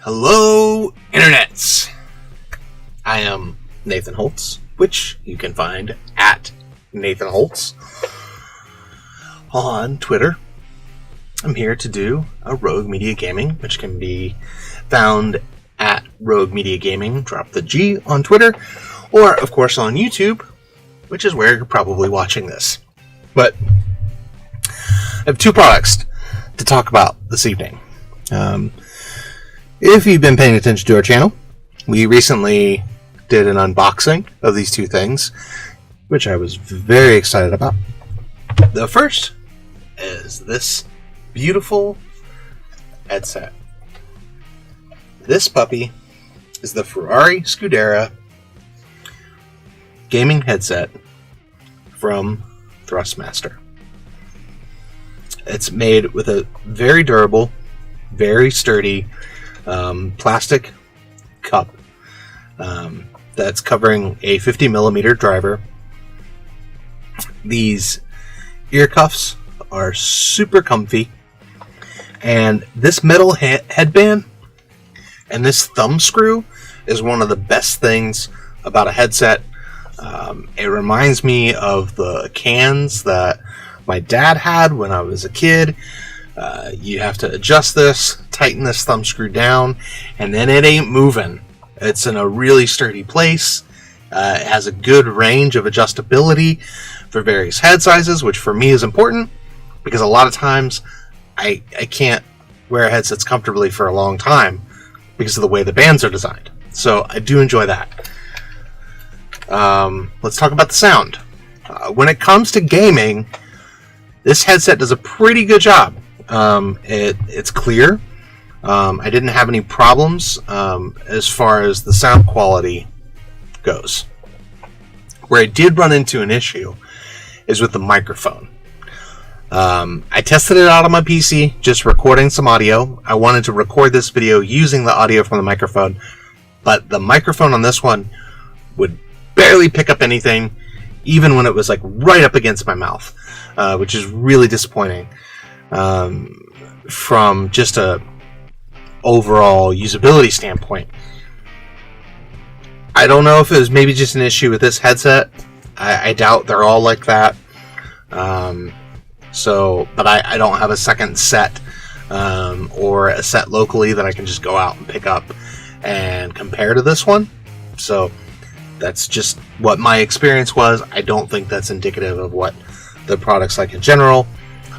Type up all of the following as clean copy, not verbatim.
Hello, internets! I am Nathan Holtz, which you can find at Nathan Holtz on Twitter. I'm here to do a Rogue Media Gaming, which can be found at Rogue Media Gaming, drop the G on Twitter, or of course on YouTube, which is where you're probably watching this. But I have two products to talk about this evening. If you've been paying attention to our channel, we recently did an unboxing of these two things, which I was very excited about. The first is this beautiful headset. This puppy is the Ferrari Scuderia gaming headset from Thrustmaster. It's made with a very durable, very sturdy plastic cup that's covering a 50mm driver. These ear cuffs are super comfy, and this metal headband and this thumb screw is one of the best things about a headset. It reminds me of the cans that my dad had when I was a kid. You have to adjust this, tighten this thumb screw down, and then it ain't moving. It's in a really sturdy place. It has a good range of adjustability for various head sizes, which for me is important because a lot of times I can't wear headsets comfortably for a long time because of the way the bands are designed. So I do enjoy that. Let's talk about the sound. When it comes to gaming, this headset does a pretty good job. It's clear. I didn't have any problems as far as the sound quality goes. Where I did run into an issue is with the microphone. I tested it out on my PC, just recording some audio. I wanted to record this video using the audio from the microphone, but the microphone on this one would barely pick up anything, even when it was like right up against my mouth, which is really disappointing. From just a overall usability standpoint. I don't know if it was maybe just an issue with this headset. I doubt they're all like that. But I don't have a second set or a set locally that I can just go out and pick up and compare to this one. So that's just what my experience was. I don't think that's indicative of what the product's like in general.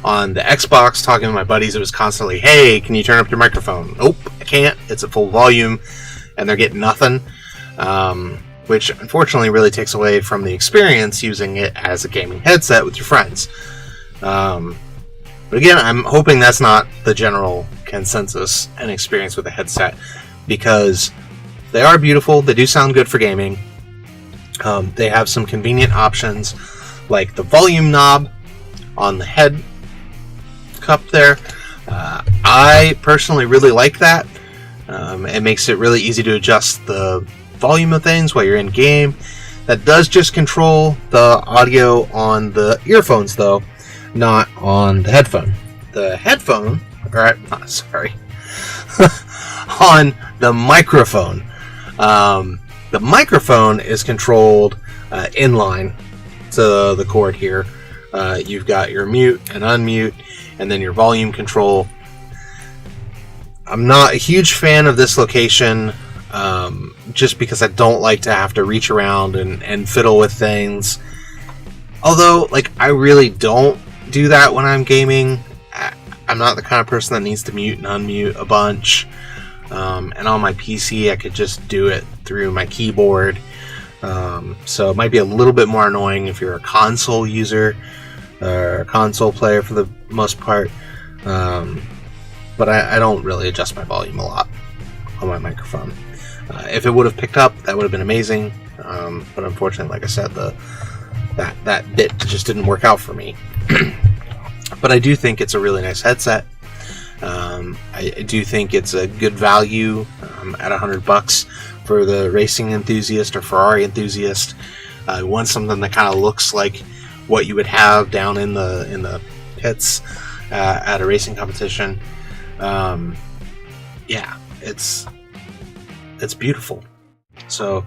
On the Xbox, talking to my buddies, it was constantly, hey, can you turn up your microphone? Nope, I can't. It's at full volume, and they're getting nothing, which unfortunately really takes away from the experience using it as a gaming headset with your friends. But again, I'm hoping that's not the general consensus and experience with a headset, because they are beautiful, they do sound good for gaming. They have some convenient options, like the volume knob on the head cup there. I personally really like that. It makes it really easy to adjust the volume of things while you're in game. That does just control the audio on the earphones though, not on the headphone. The headphone, on the microphone. The microphone is controlled inline to the cord here. You've got your mute and unmute, and then your volume control. I'm not a huge fan of this location, just because I don't like to have to reach around and fiddle with things. Although, I really don't do that when I'm gaming. I'm not the kind of person that needs to mute and unmute a bunch. And on my PC, I could just do it through my keyboard. So it might be a little bit more annoying if you're a console user or a console player for the most part. But I don't really adjust my volume a lot on my microphone. If it would have picked up, that would have been amazing. But unfortunately, like I said, that bit just didn't work out for me. But I do think it's a really nice headset. I do think it's a good value at $100 for the racing enthusiast or Ferrari enthusiast. Want something that kind of looks like what you would have down in the pits at a racing competition. Yeah, it's beautiful. So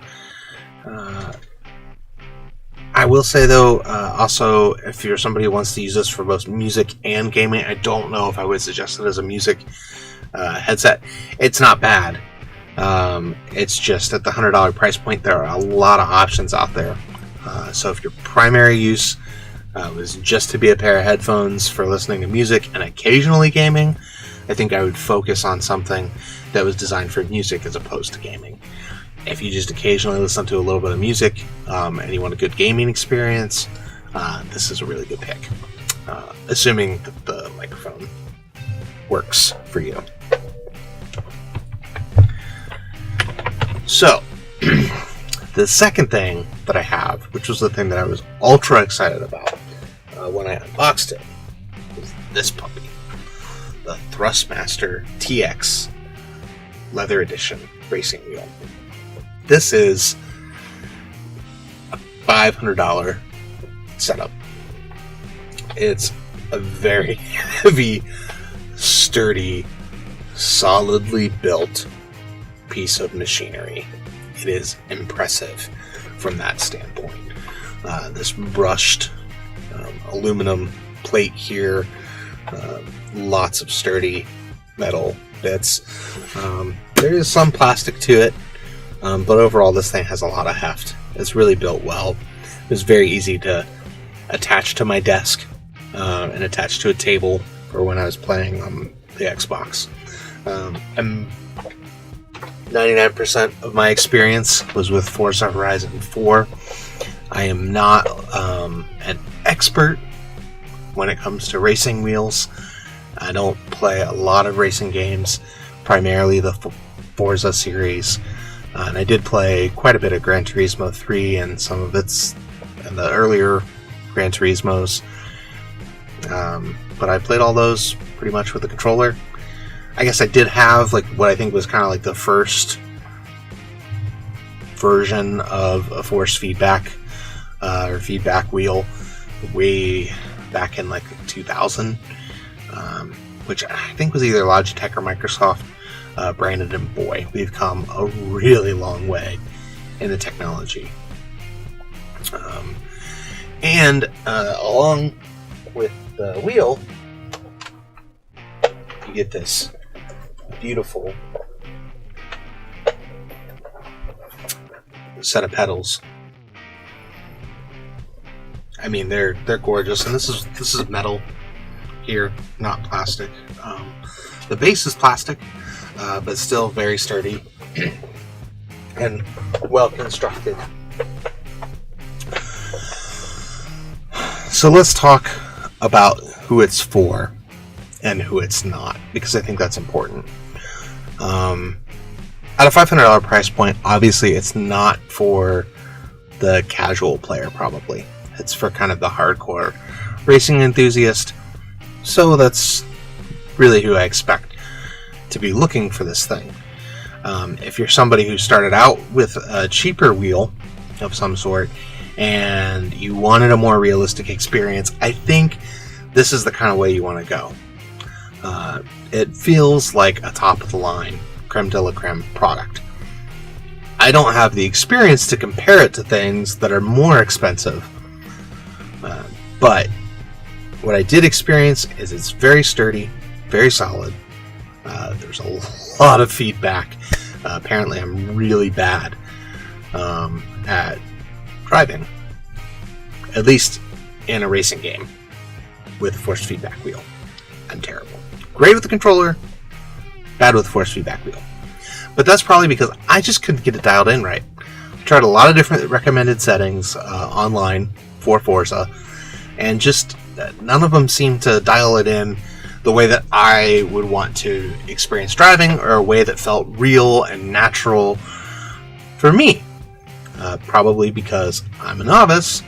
I will say though, also, if you're somebody who wants to use this for both music and gaming, I don't know if I would suggest it as a music headset. It's not bad. It's just at the $100 price point, there are a lot of options out there. So if your primary use was just to be a pair of headphones for listening to music and occasionally gaming, I think I would focus on something that was designed for music as opposed to gaming. If you just occasionally listen to a little bit of music and you want a good gaming experience, this is a really good pick, assuming that the microphone works for you. So, the second thing that I have, which was the thing that I was ultra excited about when I unboxed it, was this puppy, the Thrustmaster TX Leather Edition Racing Wheel. This is a $500 setup. It's a very heavy, sturdy, solidly built piece of machinery. It is impressive from that standpoint. This brushed aluminum plate here, lots of sturdy metal bits. There is some plastic to it, but overall this thing has a lot of heft. It's really built well. It was very easy to attach to my desk and attach to a table for when I was playing on the Xbox. 99% of my experience was with Forza Horizon 4. I am not an expert when it comes to racing wheels. I don't play a lot of racing games, primarily the Forza series. And I did play quite a bit of Gran Turismo 3 and some of its and the earlier Gran Turismos. But I played all those pretty much with the controller. I guess I did have like what I think was kind of like the first version of a force feedback or feedback wheel way back in like 2000, which I think was either Logitech or Microsoft branded, and boy, we've come a really long way in the technology. And along with the wheel, you get this beautiful set of pedals. I mean, they're gorgeous, and this is metal here, not plastic. The base is plastic, but still very sturdy and well constructed. So let's talk about who it's for and who it's not, because I think that's important. At a $500 price point, obviously it's not for the casual player, probably. It's for kind of the hardcore racing enthusiast. So that's really who I expect to be looking for this thing. If you're somebody who started out with a cheaper wheel of some sort and you wanted a more realistic experience, I think this is the kind of way you want to go. It feels like a top-of-the-line, creme de la creme product. I don't have the experience to compare it to things that are more expensive, but what I did experience is it's very sturdy, very solid. There's a lot of feedback. Apparently I'm really bad at driving, at least in a racing game with a force feedback wheel. I'm terrible. Great with the controller, bad with the force feedback wheel. But that's probably because I just couldn't get it dialed in right. I tried a lot of different recommended settings online for Forza, and just none of them seemed to dial it in the way that I would want to experience driving, or a way that felt real and natural for me. Probably because I'm a novice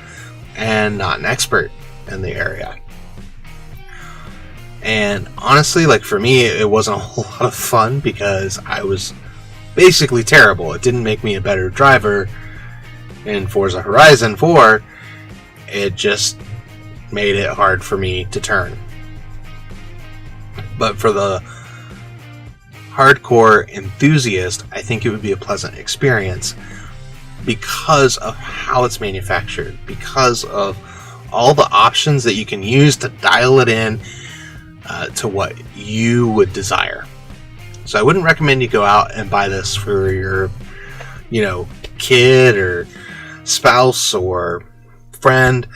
and not an expert in the area. And honestly, like for me, it wasn't a whole lot of fun because I was basically terrible. It didn't make me a better driver in Forza Horizon 4. It just made it hard for me to turn. But for the hardcore enthusiast, I think it would be a pleasant experience because of how it's manufactured, because of all the options that you can use to dial it in to what you would desire. So I wouldn't recommend you go out and buy this for your, kid or spouse or friend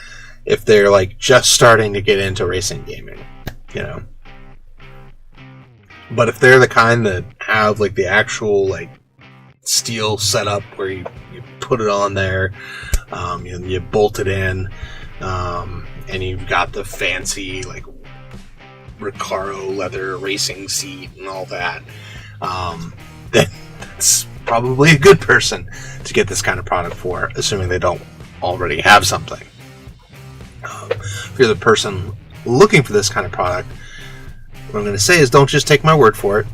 if they're like just starting to get into racing gaming, But if they're the kind that have like the actual like steel setup where you put it on there, you bolt it in, and you've got the fancy like Recaro leather racing seat and all that, then that's probably a good person to get this kind of product for, assuming they don't already have something. If you're the person looking for this kind of product, what I'm going to say is don't just take my word for it.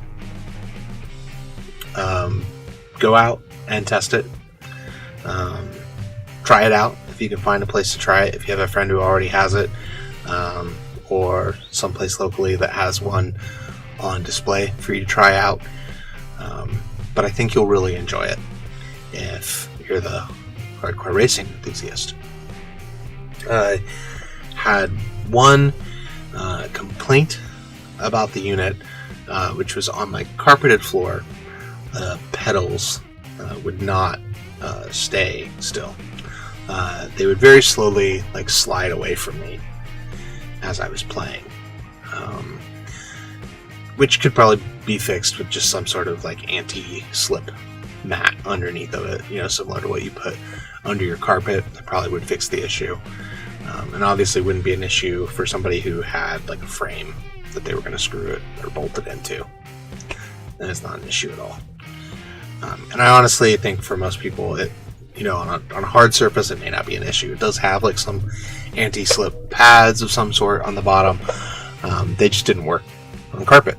Go out and test it. Try it out if you can find a place to try it. If you have a friend who already has it, or someplace locally that has one on display for you to try out. But I think you'll really enjoy it if you're the hardcore racing enthusiast. I had one complaint about the unit, which was on my carpeted floor. The pedals would not stay still. They would very slowly like slide away from me as I was playing, which could probably be fixed with just some sort of like anti-slip mat underneath of it, similar to what you put under your carpet. That probably would fix the issue, and obviously wouldn't be an issue for somebody who had like a frame that they were going to screw it or bolt it into. And it's not an issue at all. And I honestly think for most people, it, on a hard surface, it may not be an issue. It does have like some anti-slip pads of some sort on the bottom. They just didn't work on carpet.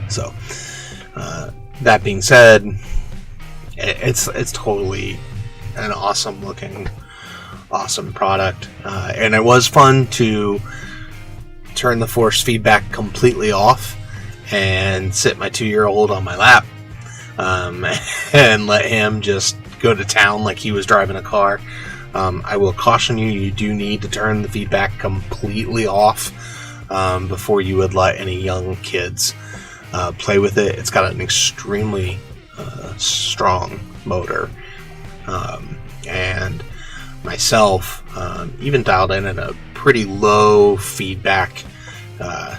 So, that being said, it's totally an awesome looking, awesome product. And it was fun to turn the force feedback completely off and sit my 2-year-old on my lap, and let him just go to town like he was driving a car. I will caution you, you do need to turn the feedback completely off before you would let any young kids play with it. It's got an extremely strong motor, and myself even dialed in at a pretty low feedback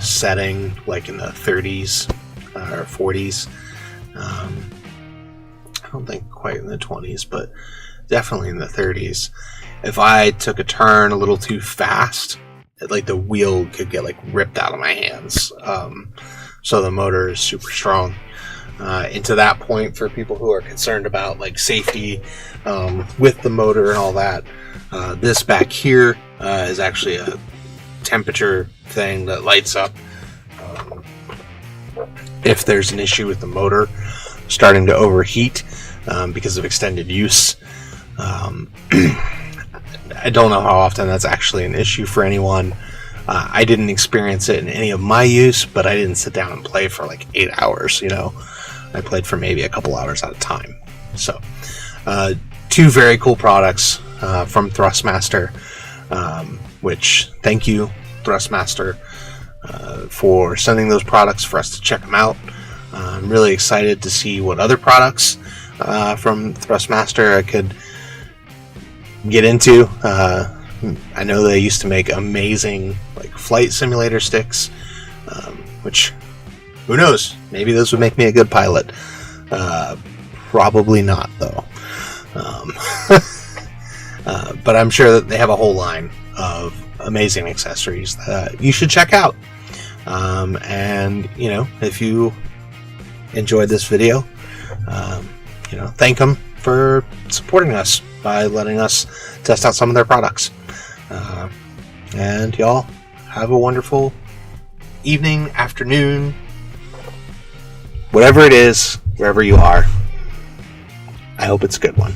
setting, like in the 30s or 40s. I don't think quite in the 20s, but definitely in the 30s. If I took a turn a little too fast, like the wheel could get like ripped out of my hands. So the motor is super strong. And to that point, for people who are concerned about like safety with the motor and all that, this back here is actually a temperature thing that lights up if there's an issue with the motor starting to overheat because of extended use. I don't know how often that's actually an issue for anyone. I didn't experience it in any of my use, but I didn't sit down and play for like 8 hours, I played for maybe a couple hours at a time. So, 2 very cool products from Thrustmaster, which thank you, Thrustmaster, for sending those products for us to check them out. I'm really excited to see what other products from Thrustmaster I could get into. I know they used to make amazing like flight simulator sticks, which, who knows, maybe those would make me a good pilot. Probably not though. But I'm sure that they have a whole line of amazing accessories that you should check out. And if you enjoyed this video, thank them for supporting us by letting us test out some of their products. And y'all have a wonderful evening, afternoon, whatever it is, wherever you are. I hope it's a good one.